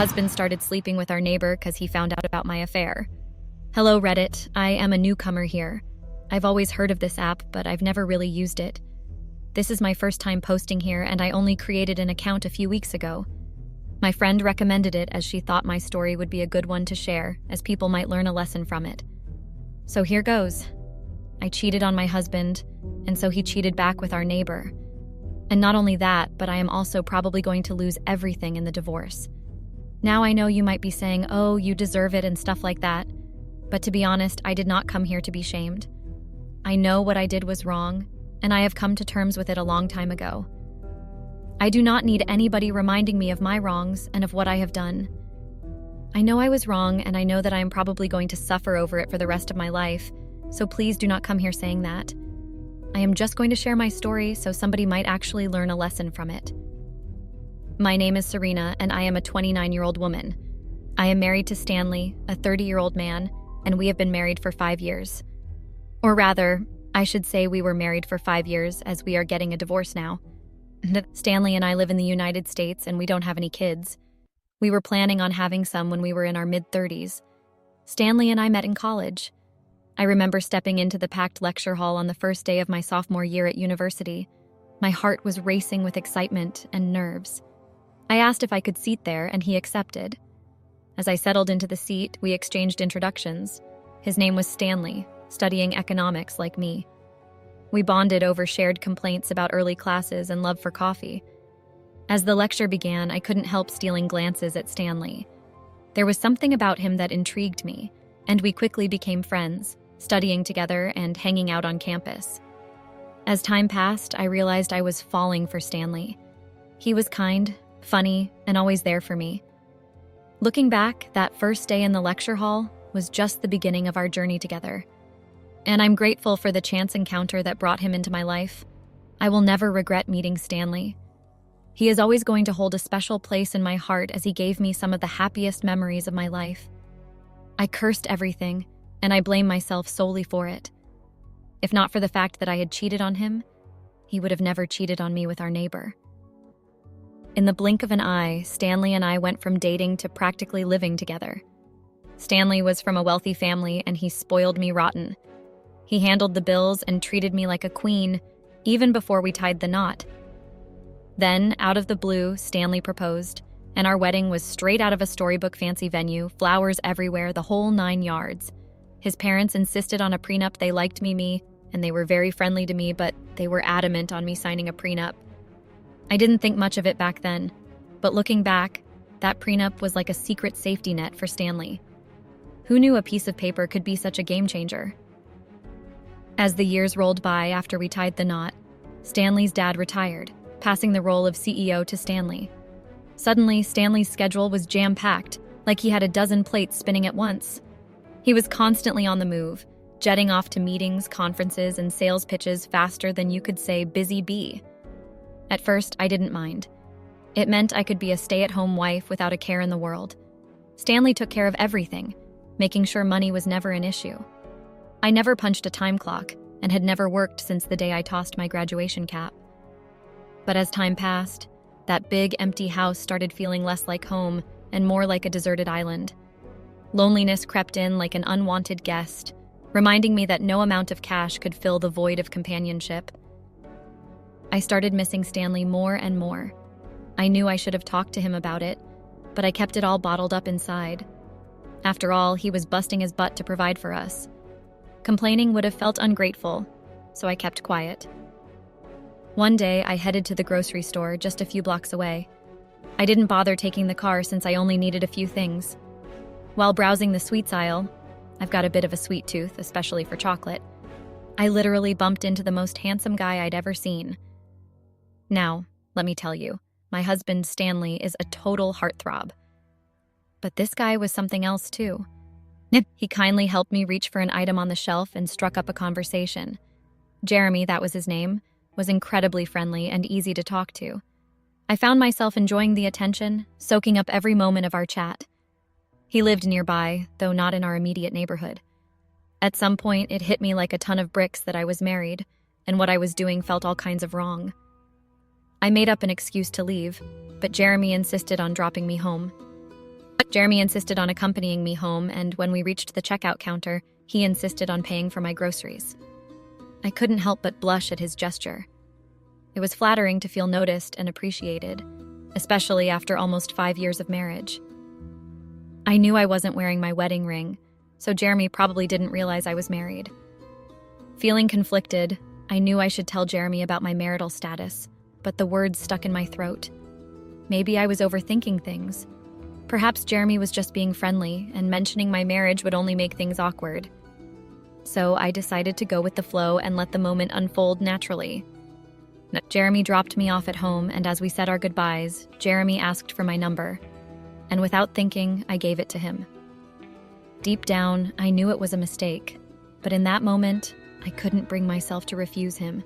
husband started sleeping with our neighbor because he found out about my affair. Hello, Reddit. I am a newcomer here. I've always heard of this app, but I've never really used it. This is my first time posting here, and I only created an account a few weeks ago. My friend recommended it as she thought my story would be a good one to share, as people might learn a lesson from it. So here goes. I cheated on my husband, and so he cheated back with our neighbor. And not only that, but I am also probably going to lose everything in the divorce. Now I know you might be saying, oh, you deserve it and stuff like that. But to be honest, I did not come here to be shamed. I know what I did was wrong, and I have come to terms with it a long time ago. I do not need anybody reminding me of my wrongs and of what I have done. I know I was wrong, and I know that I am probably going to suffer over it for the rest of my life, so please do not come here saying that. I am just going to share my story so somebody might actually learn a lesson from it. My name is Serena, and I am a 29-year-old woman. I am married to Stanley, a 30-year-old man, and we have been married for 5 years. Or rather, I should say we were married for 5 years, as we are getting a divorce now. Stanley and I live in the United States, and we don't have any kids. We were planning on having some when we were in our mid-30s. Stanley and I met in college. I remember stepping into the packed lecture hall on the first day of my sophomore year at university. My heart was racing with excitement and nerves. I asked if I could seat there, and he accepted. As I settled into the seat, we exchanged introductions. His name was Stanley, studying economics like me. We bonded over shared complaints about early classes and love for coffee. As the lecture began, I couldn't help stealing glances at Stanley. There was something about him that intrigued me, and we quickly became friends, studying together and hanging out on campus. As time passed, I realized I was falling for Stanley. He was kind, funny, and always there for me. Looking back, that first day in the lecture hall was just the beginning of our journey together. And I'm grateful for the chance encounter that brought him into my life. I will never regret meeting Stanley. He is always going to hold a special place in my heart as he gave me some of the happiest memories of my life. I cursed everything, and I blame myself solely for it. If not for the fact that I had cheated on him, he would have never cheated on me with our neighbor. In the blink of an eye, Stanley and I went from dating to practically living together. Stanley was from a wealthy family, and he spoiled me rotten. He handled the bills and treated me like a queen, even before we tied the knot. Then, out of the blue, Stanley proposed, and our wedding was straight out of a storybook fancy venue, flowers everywhere, the whole 9 yards. His parents insisted on a prenup. They liked me, and they were very friendly to me, but they were adamant on me signing a prenup. I didn't think much of it back then, but looking back, that prenup was like a secret safety net for Stanley. Who knew a piece of paper could be such a game changer? As the years rolled by after we tied the knot, Stanley's dad retired, passing the role of CEO to Stanley. Suddenly, Stanley's schedule was jam-packed, like he had a dozen plates spinning at once. He was constantly on the move, jetting off to meetings, conferences, and sales pitches faster than you could say busy bee. At first, I didn't mind. It meant I could be a stay-at-home wife without a care in the world. Stanley took care of everything, making sure money was never an issue. I never punched a time clock and had never worked since the day I tossed my graduation cap. But as time passed, that big empty house started feeling less like home and more like a deserted island. Loneliness crept in like an unwanted guest, reminding me that no amount of cash could fill the void of companionship. I started missing Stanley more and more. I knew I should have talked to him about it, but I kept it all bottled up inside. After all, he was busting his butt to provide for us. Complaining would have felt ungrateful, so I kept quiet. One day, I headed to the grocery store just a few blocks away. I didn't bother taking the car since I only needed a few things. While browsing the sweets aisle, I've got a bit of a sweet tooth, especially for chocolate, I literally bumped into the most handsome guy I'd ever seen. Now, let me tell you, my husband Stanley is a total heartthrob. But this guy was something else too. He kindly helped me reach for an item on the shelf and struck up a conversation. Jeremy, that was his name, was incredibly friendly and easy to talk to. I found myself enjoying the attention, soaking up every moment of our chat. He lived nearby, though not in our immediate neighborhood. At some point, it hit me like a ton of bricks that I was married, and what I was doing felt all kinds of wrong. I made up an excuse to leave, but Jeremy insisted on dropping me home. Jeremy insisted on accompanying me home, and when we reached the checkout counter, he insisted on paying for my groceries. I couldn't help but blush at his gesture. It was flattering to feel noticed and appreciated, especially after almost 5 years of marriage. I knew I wasn't wearing my wedding ring, so Jeremy probably didn't realize I was married. Feeling conflicted, I knew I should tell Jeremy about my marital status, but the words stuck in my throat. Maybe I was overthinking things. Perhaps Jeremy was just being friendly, and mentioning my marriage would only make things awkward. So I decided to go with the flow and let the moment unfold naturally. Jeremy dropped me off at home, and as we said our goodbyes, Jeremy asked for my number. And without thinking, I gave it to him. Deep down, I knew it was a mistake, but in that moment, I couldn't bring myself to refuse him.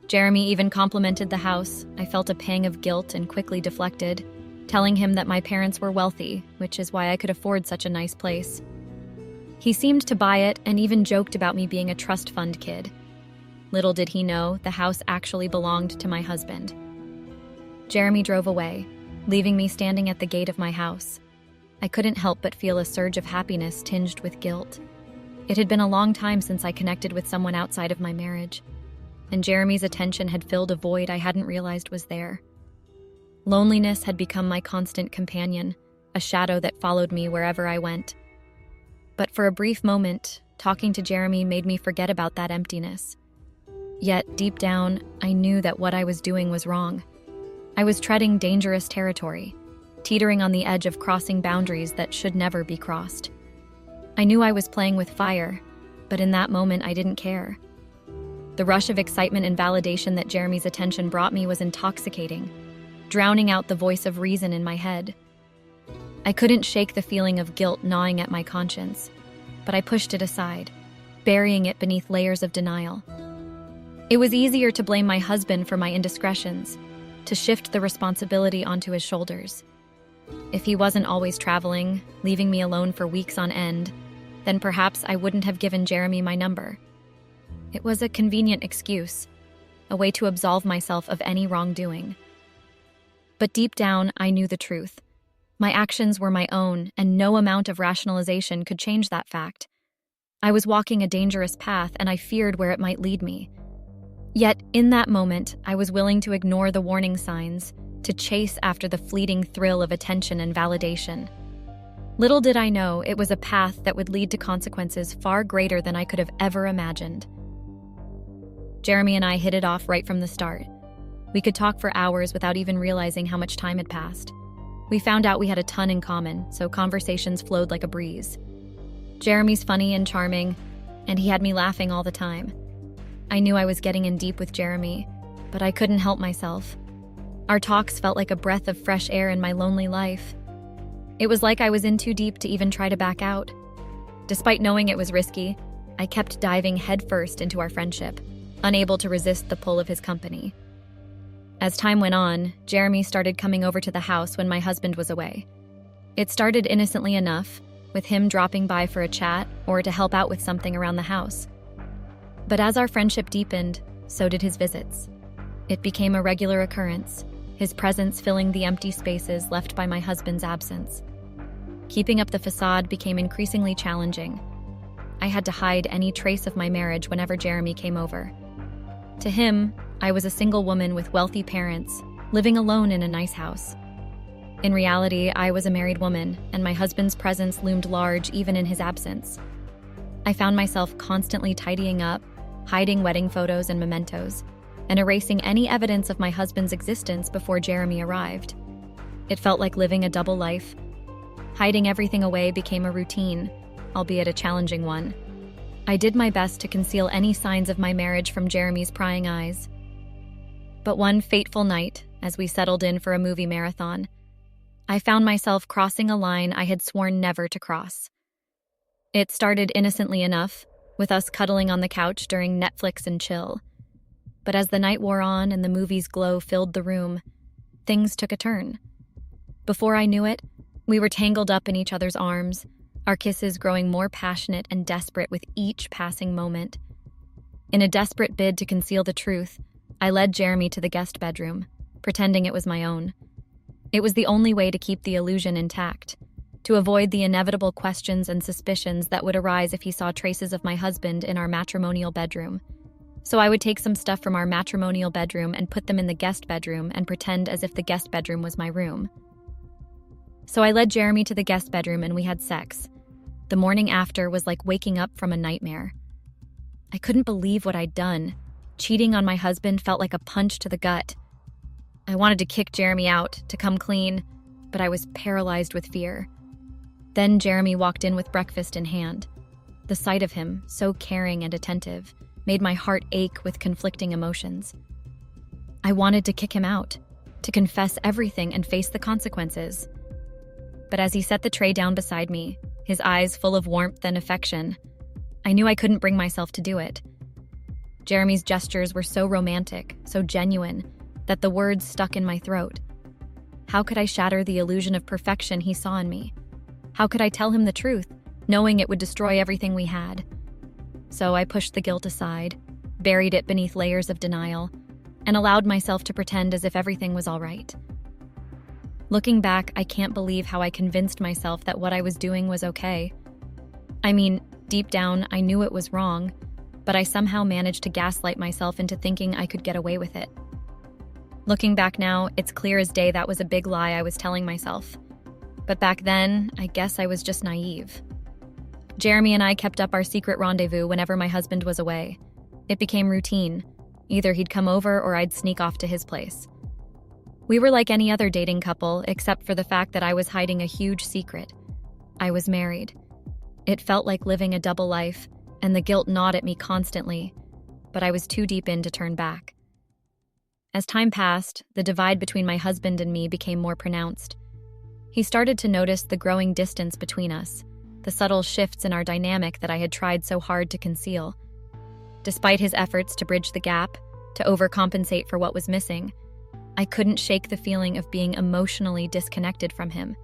Jeremy even complimented the house. I felt a pang of guilt and quickly deflected, telling him that my parents were wealthy, which is why I could afford such a nice place. He seemed to buy it and even joked about me being a trust fund kid. Little did he know, the house actually belonged to my husband. Jeremy drove away, leaving me standing at the gate of my house. I couldn't help but feel a surge of happiness tinged with guilt. It had been a long time since I connected with someone outside of my marriage, and Jeremy's attention had filled a void I hadn't realized was there. Loneliness had become my constant companion, a shadow that followed me wherever I went. But for a brief moment, talking to Jeremy made me forget about that emptiness. Yet, deep down, I knew that what I was doing was wrong. I was treading dangerous territory, teetering on the edge of crossing boundaries that should never be crossed. I knew I was playing with fire, but in that moment I didn't care. The rush of excitement and validation that Jeremy's attention brought me was intoxicating, drowning out the voice of reason in my head. I couldn't shake the feeling of guilt gnawing at my conscience, but I pushed it aside, burying it beneath layers of denial. It was easier to blame my husband for my indiscretions, to shift the responsibility onto his shoulders. If he wasn't always traveling, leaving me alone for weeks on end, then perhaps I wouldn't have given Jeremy my number. It was a convenient excuse, a way to absolve myself of any wrongdoing. But deep down, I knew the truth. My actions were my own, and no amount of rationalization could change that fact. I was walking a dangerous path, and I feared where it might lead me. Yet, in that moment, I was willing to ignore the warning signs, to chase after the fleeting thrill of attention and validation. Little did I know it was a path that would lead to consequences far greater than I could have ever imagined. Jeremy and I hit it off right from the start. We could talk for hours without even realizing how much time had passed. We found out we had a ton in common, so conversations flowed like a breeze. Jeremy's funny and charming, and he had me laughing all the time. I knew I was getting in deep with Jeremy, but I couldn't help myself. Our talks felt like a breath of fresh air in my lonely life. It was like I was in too deep to even try to back out. Despite knowing it was risky, I kept diving headfirst into our friendship, unable to resist the pull of his company. As time went on, Jeremy started coming over to the house when my husband was away. It started innocently enough, with him dropping by for a chat or to help out with something around the house. But as our friendship deepened, so did his visits. It became a regular occurrence, his presence filling the empty spaces left by my husband's absence. Keeping up the facade became increasingly challenging. I had to hide any trace of my marriage whenever Jeremy came over. To him, I was a single woman with wealthy parents, living alone in a nice house. In reality, I was a married woman, and my husband's presence loomed large even in his absence. I found myself constantly tidying up, hiding wedding photos and mementos, and erasing any evidence of my husband's existence before Jeremy arrived. It felt like living a double life. Hiding everything away became a routine, albeit a challenging one. I did my best to conceal any signs of my marriage from Jeremy's prying eyes. But one fateful night, as we settled in for a movie marathon, I found myself crossing a line I had sworn never to cross. It started innocently enough, with us cuddling on the couch during Netflix and chill. But as the night wore on and the movie's glow filled the room, things took a turn. Before I knew it, we were tangled up in each other's arms, our kisses growing more passionate and desperate with each passing moment. In a desperate bid to conceal the truth, I led Jeremy to the guest bedroom, pretending it was my own. It was the only way to keep the illusion intact. to avoid the inevitable questions and suspicions that would arise if he saw traces of my husband in our matrimonial bedroom. So I would take some stuff from our matrimonial bedroom and put them in the guest bedroom and pretend as if the guest bedroom was my room. So I led Jeremy to the guest bedroom and we had sex. The morning after was like waking up from a nightmare. I couldn't believe what I'd done. Cheating on my husband felt like a punch to the gut. I wanted to kick Jeremy out, to come clean, but I was paralyzed with fear. Then Jeremy walked in with breakfast in hand. The sight of him, so caring and attentive, made my heart ache with conflicting emotions. I wanted to kick him out, to confess everything and face the consequences. But as he set the tray down beside me, his eyes full of warmth and affection, I knew I couldn't bring myself to do it. Jeremy's gestures were so romantic, so genuine, that the words stuck in my throat. How could I shatter the illusion of perfection he saw in me? How could I tell him the truth, knowing it would destroy everything we had? So I pushed the guilt aside, buried it beneath layers of denial, and allowed myself to pretend as if everything was all right. Looking back, I can't believe how I convinced myself that what I was doing was okay. I mean, deep down, I knew it was wrong, but I somehow managed to gaslight myself into thinking I could get away with it. Looking back now, it's clear as day that was a big lie I was telling myself. But back then, I guess I was just naive. Jeremy and I kept up our secret rendezvous whenever my husband was away. It became routine. Either he'd come over or I'd sneak off to his place. We were like any other dating couple, except for the fact that I was hiding a huge secret. I was married. It felt like living a double life, and the guilt gnawed at me constantly, but I was too deep in to turn back. As time passed, the divide between my husband and me became more pronounced. He started to notice the growing distance between us, the subtle shifts in our dynamic that I had tried so hard to conceal. Despite his efforts to bridge the gap, to overcompensate for what was missing, I couldn't shake the feeling of being emotionally disconnected from him.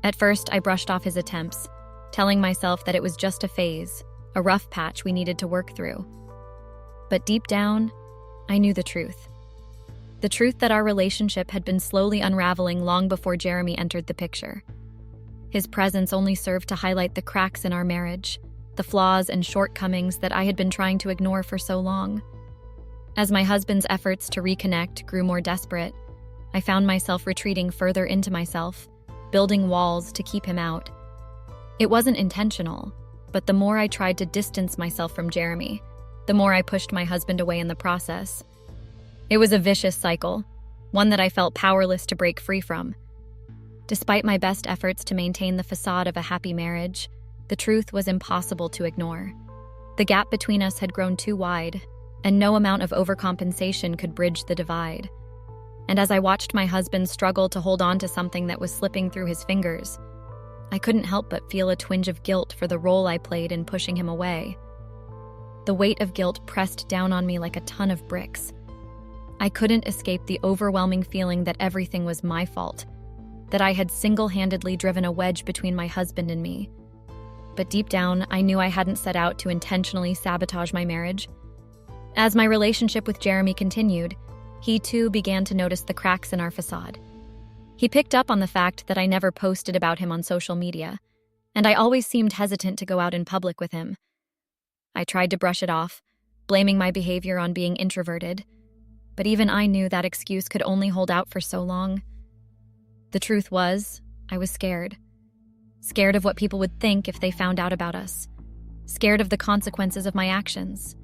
At first, I brushed off his attempts, telling myself that it was just a phase, a rough patch we needed to work through. But deep down, I knew the truth. The truth that our relationship had been slowly unraveling long before Jeremy entered the picture. His presence only served to highlight the cracks in our marriage, the flaws and shortcomings that I had been trying to ignore for so long. As my husband's efforts to reconnect grew more desperate, I found myself retreating further into myself, building walls to keep him out. It wasn't intentional, but the more I tried to distance myself from Jeremy, the more I pushed my husband away in the process. It was a vicious cycle, one that I felt powerless to break free from. Despite my best efforts to maintain the facade of a happy marriage, the truth was impossible to ignore. The gap between us had grown too wide, and no amount of overcompensation could bridge the divide. And as I watched my husband struggle to hold on to something that was slipping through his fingers, I couldn't help but feel a twinge of guilt for the role I played in pushing him away. The weight of guilt pressed down on me like a ton of bricks. I couldn't escape the overwhelming feeling that everything was my fault, that I had single-handedly driven a wedge between my husband and me. But deep down, I knew I hadn't set out to intentionally sabotage my marriage. As my relationship with Jeremy continued, he too began to notice the cracks in our facade. He picked up on the fact that I never posted about him on social media, and I always seemed hesitant to go out in public with him. I tried to brush it off, blaming my behavior on being introverted, but even I knew that excuse could only hold out for so long. The truth was, I was scared. Scared of what people would think if they found out about us. Scared of the consequences of my actions.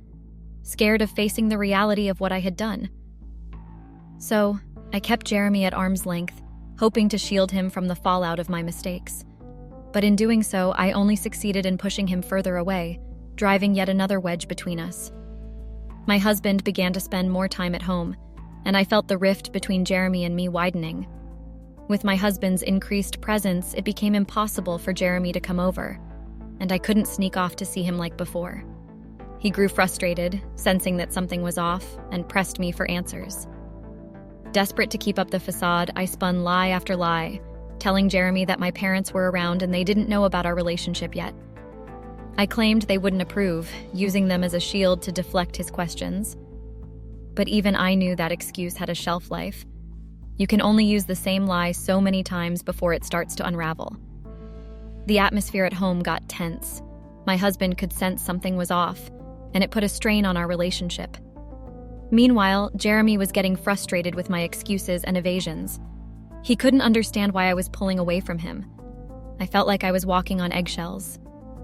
Scared of facing the reality of what I had done. So, I kept Jeremy at arm's length, hoping to shield him from the fallout of my mistakes. But in doing so, I only succeeded in pushing him further away, driving yet another wedge between us. My husband began to spend more time at home, and I felt the rift between Jeremy and me widening. With my husband's increased presence, it became impossible for Jeremy to come over, and I couldn't sneak off to see him like before. He grew frustrated, sensing that something was off, and pressed me for answers. Desperate to keep up the facade, I spun lie after lie, telling Jeremy that my parents were around and they didn't know about our relationship yet. I claimed they wouldn't approve, using them as a shield to deflect his questions. But even I knew that excuse had a shelf life. You can only use the same lie so many times before it starts to unravel. The atmosphere at home got tense. My husband could sense something was off, and it put a strain on our relationship. Meanwhile, Jeremy was getting frustrated with my excuses and evasions. He couldn't understand why I was pulling away from him. I felt like I was walking on eggshells,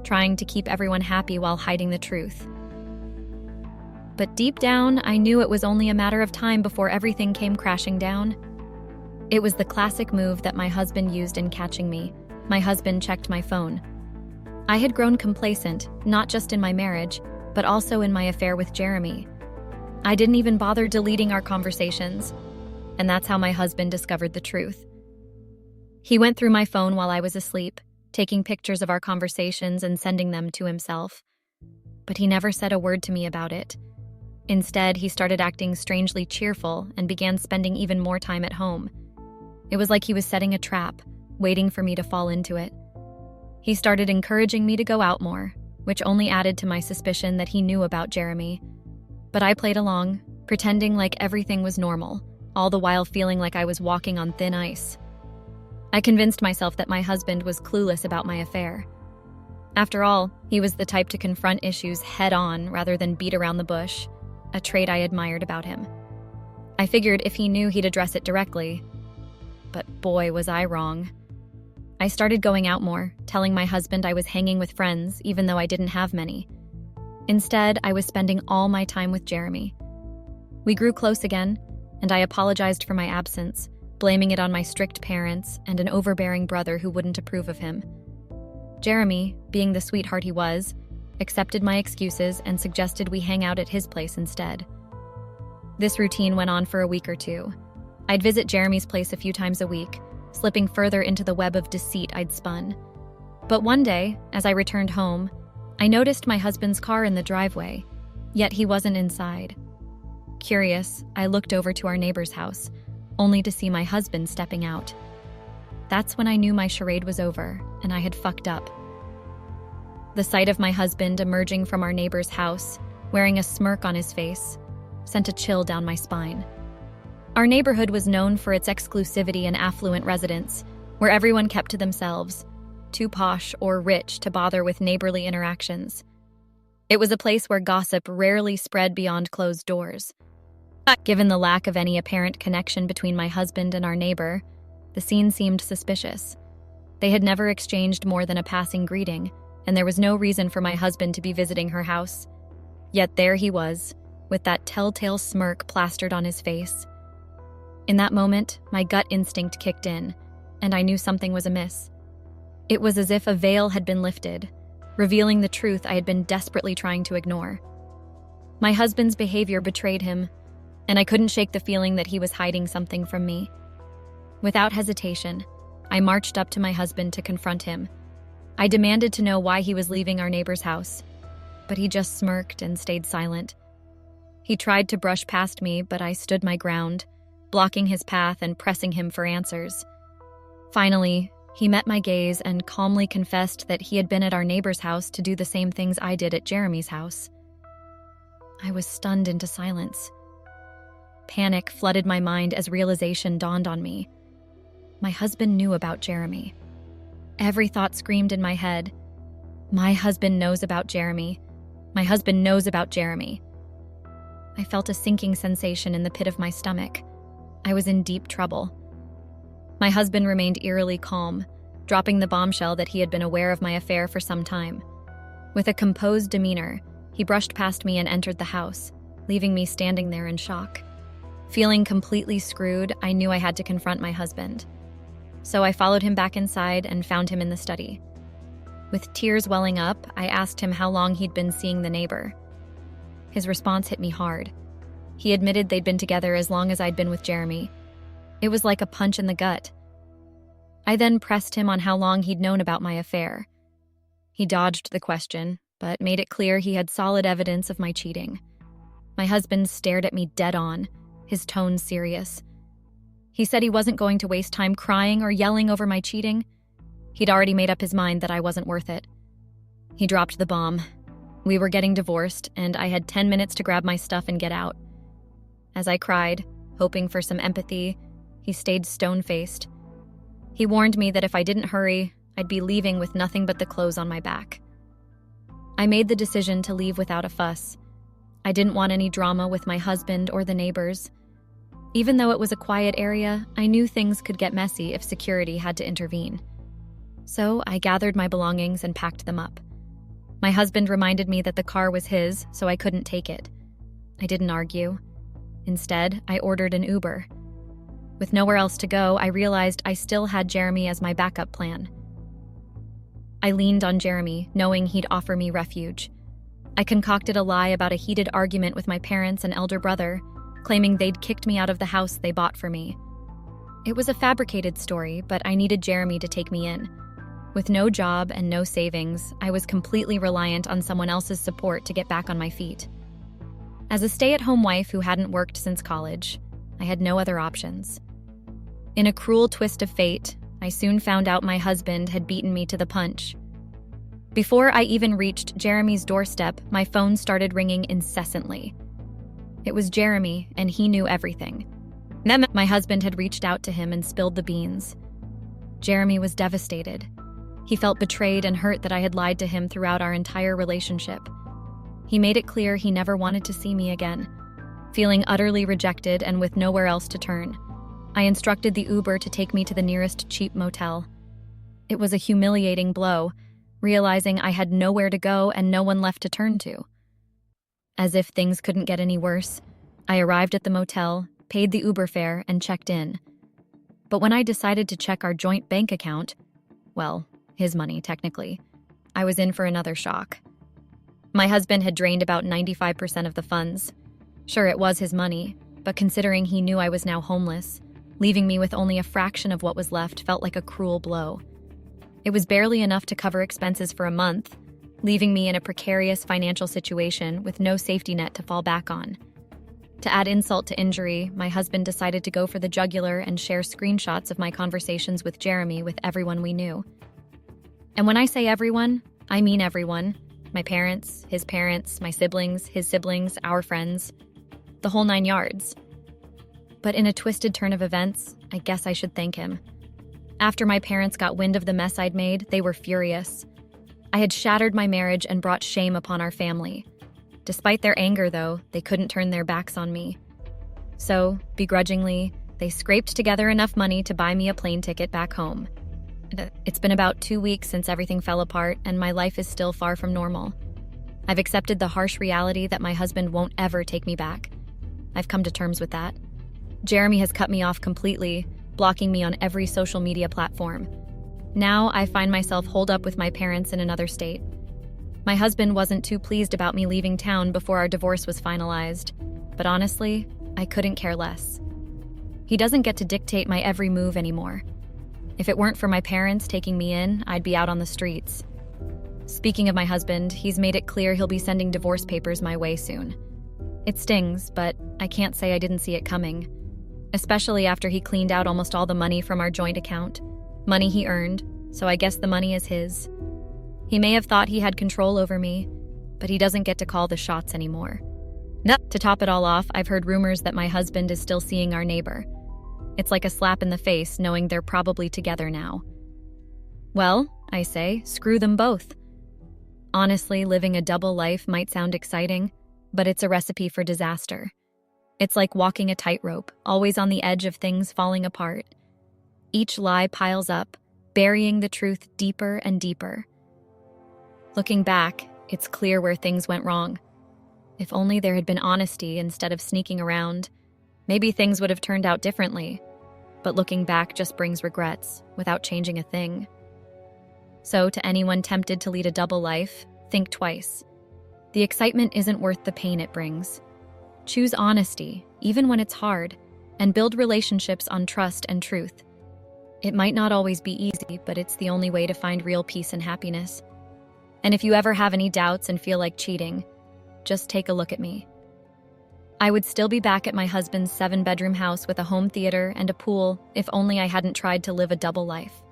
trying to keep everyone happy while hiding the truth. But deep down, I knew it was only a matter of time before everything came crashing down. It was the classic move that my husband used in catching me. My husband checked my phone. I had grown complacent, not just in my marriage, but also in my affair with Jeremy. I didn't even bother deleting our conversations, and that's how my husband discovered the truth. He went through my phone while I was asleep, taking pictures of our conversations and sending them to himself. But he never said a word to me about it. Instead, he started acting strangely cheerful and began spending even more time at home. It was like he was setting a trap, waiting for me to fall into it. He started encouraging me to go out more, which only added to my suspicion that he knew about Jeremy. But I played along, pretending like everything was normal, all the while feeling like I was walking on thin ice. I convinced myself that my husband was clueless about my affair. After all, he was the type to confront issues head-on rather than beat around the bush, a trait I admired about him. I figured if he knew, he'd address it directly. But boy, was I wrong. I started going out more, telling my husband I was hanging with friends, even though I didn't have many. Instead, I was spending all my time with Jeremy. We grew close again, and I apologized for my absence, blaming it on my strict parents and an overbearing brother who wouldn't approve of him. Jeremy, being the sweetheart he was, accepted my excuses and suggested we hang out at his place instead. This routine went on for a week or two. I'd visit Jeremy's place a few times a week, slipping further into the web of deceit I'd spun. But one day, as I returned home, I noticed my husband's car in the driveway, yet he wasn't inside. Curious, I looked over to our neighbor's house, only to see my husband stepping out. That's when I knew my charade was over, and I had fucked up. The sight of my husband emerging from our neighbor's house, wearing a smirk on his face, sent a chill down my spine. Our neighborhood was known for its exclusivity and affluent residents, where everyone kept to themselves, too posh or rich to bother with neighborly interactions. It was a place where gossip rarely spread beyond closed doors. Given the lack of any apparent connection between my husband and our neighbor, the scene seemed suspicious. They had never exchanged more than a passing greeting, and there was no reason for my husband to be visiting her house. Yet there he was, with that telltale smirk plastered on his face. In that moment, my gut instinct kicked in, and I knew something was amiss. It was as if a veil had been lifted, revealing the truth I had been desperately trying to ignore. My husband's behavior betrayed him, and I couldn't shake the feeling that he was hiding something from me. Without hesitation, I marched up to my husband to confront him. I demanded to know why he was leaving our neighbor's house, but he just smirked and stayed silent. He tried to brush past me, but I stood my ground, blocking his path and pressing him for answers. Finally, he met my gaze and calmly confessed that he had been at our neighbor's house to do the same things I did at Jeremy's house. I was stunned into silence. Panic flooded my mind as realization dawned on me. My husband knew about Jeremy. Every thought screamed in my head. My husband knows about Jeremy. My husband knows about Jeremy. I felt a sinking sensation in the pit of my stomach. I was in deep trouble. My husband remained eerily calm, dropping the bombshell that he had been aware of my affair for some time. With a composed demeanor, he brushed past me and entered the house, leaving me standing there in shock. Feeling completely screwed, I knew I had to confront my husband. So I followed him back inside and found him in the study. With tears welling up, I asked him how long he'd been seeing the neighbor. His response hit me hard. He admitted they'd been together as long as I'd been with Jeremy. It was like a punch in the gut. I then pressed him on how long he'd known about my affair. He dodged the question, but made it clear he had solid evidence of my cheating. My husband stared at me dead on, his tone serious. He said he wasn't going to waste time crying or yelling over my cheating. He'd already made up his mind that I wasn't worth it. He dropped the bomb. We were getting divorced, and I had 10 minutes to grab my stuff and get out. As I cried, hoping for some empathy, he stayed stone-faced. He warned me that if I didn't hurry, I'd be leaving with nothing but the clothes on my back. I made the decision to leave without a fuss. I didn't want any drama with my husband or the neighbors. Even though it was a quiet area, I knew things could get messy if security had to intervene. So I gathered my belongings and packed them up. My husband reminded me that the car was his, so I couldn't take it. I didn't argue. Instead, I ordered an Uber. With nowhere else to go, I realized I still had Jeremy as my backup plan. I leaned on Jeremy, knowing he'd offer me refuge. I concocted a lie about a heated argument with my parents and elder brother, claiming they'd kicked me out of the house they bought for me. It was a fabricated story, but I needed Jeremy to take me in. With no job and no savings, I was completely reliant on someone else's support to get back on my feet. As a stay-at-home wife who hadn't worked since college, I had no other options. In a cruel twist of fate, I soon found out my husband had beaten me to the punch. Before I even reached Jeremy's doorstep, my phone started ringing incessantly. It was Jeremy, and he knew everything. My husband had reached out to him and spilled the beans. Jeremy was devastated. He felt betrayed and hurt that I had lied to him throughout our entire relationship. He made it clear he never wanted to see me again. Feeling utterly rejected and with nowhere else to turn, I instructed the Uber to take me to the nearest cheap motel. It was a humiliating blow, realizing I had nowhere to go and no one left to turn to. As if things couldn't get any worse, I arrived at the motel, paid the Uber fare, and checked in. But when I decided to check our joint bank account, well, his money, technically, I was in for another shock. My husband had drained about 95% of the funds. Sure, it was his money, but considering he knew I was now homeless, leaving me with only a fraction of what was left felt like a cruel blow. It was barely enough to cover expenses for a month, leaving me in a precarious financial situation with no safety net to fall back on. To add insult to injury, my husband decided to go for the jugular and share screenshots of my conversations with Jeremy with everyone we knew. And when I say everyone, I mean everyone. My parents, my siblings, his siblings, our friends, the whole 9 yards. But in a twisted turn of events, I guess I should thank him. After my parents got wind of the mess I'd made, they were furious. I had shattered my marriage and brought shame upon our family. Despite their anger, though, they couldn't turn their backs on me. So, begrudgingly, they scraped together enough money to buy me a plane ticket back home. It's been about 2 weeks since everything fell apart, and my life is still far from normal. I've accepted the harsh reality that my husband won't ever take me back. I've come to terms with that. Jeremy has cut me off completely, blocking me on every social media platform. Now I find myself holed up with my parents in another state. My husband wasn't too pleased about me leaving town before our divorce was finalized, but honestly, I couldn't care less. He doesn't get to dictate my every move anymore. If it weren't for my parents taking me in, I'd be out on the streets. Speaking of my husband, he's made it clear he'll be sending divorce papers my way soon. It stings, but I can't say I didn't see it coming. Especially after he cleaned out almost all the money from our joint account. Money he earned, so I guess the money is his. He may have thought he had control over me, but he doesn't get to call the shots anymore. To top it all off, I've heard rumors that my husband is still seeing our neighbor. It's like a slap in the face knowing they're probably together now. Well, I say, screw them both. Honestly, living a double life might sound exciting, but it's a recipe for disaster. It's like walking a tightrope, always on the edge of things falling apart. Each lie piles up, burying the truth deeper and deeper. Looking back, it's clear where things went wrong. If only there had been honesty instead of sneaking around, maybe things would have turned out differently. But looking back just brings regrets, without changing a thing. So, to anyone tempted to lead a double life, think twice. The excitement isn't worth the pain it brings. Choose honesty, even when it's hard, and build relationships on trust and truth. It might not always be easy, but it's the only way to find real peace and happiness. And if you ever have any doubts and feel like cheating, just take a look at me. I would still be back at my husband's 7-bedroom house with a home theater and a pool if only I hadn't tried to live a double life.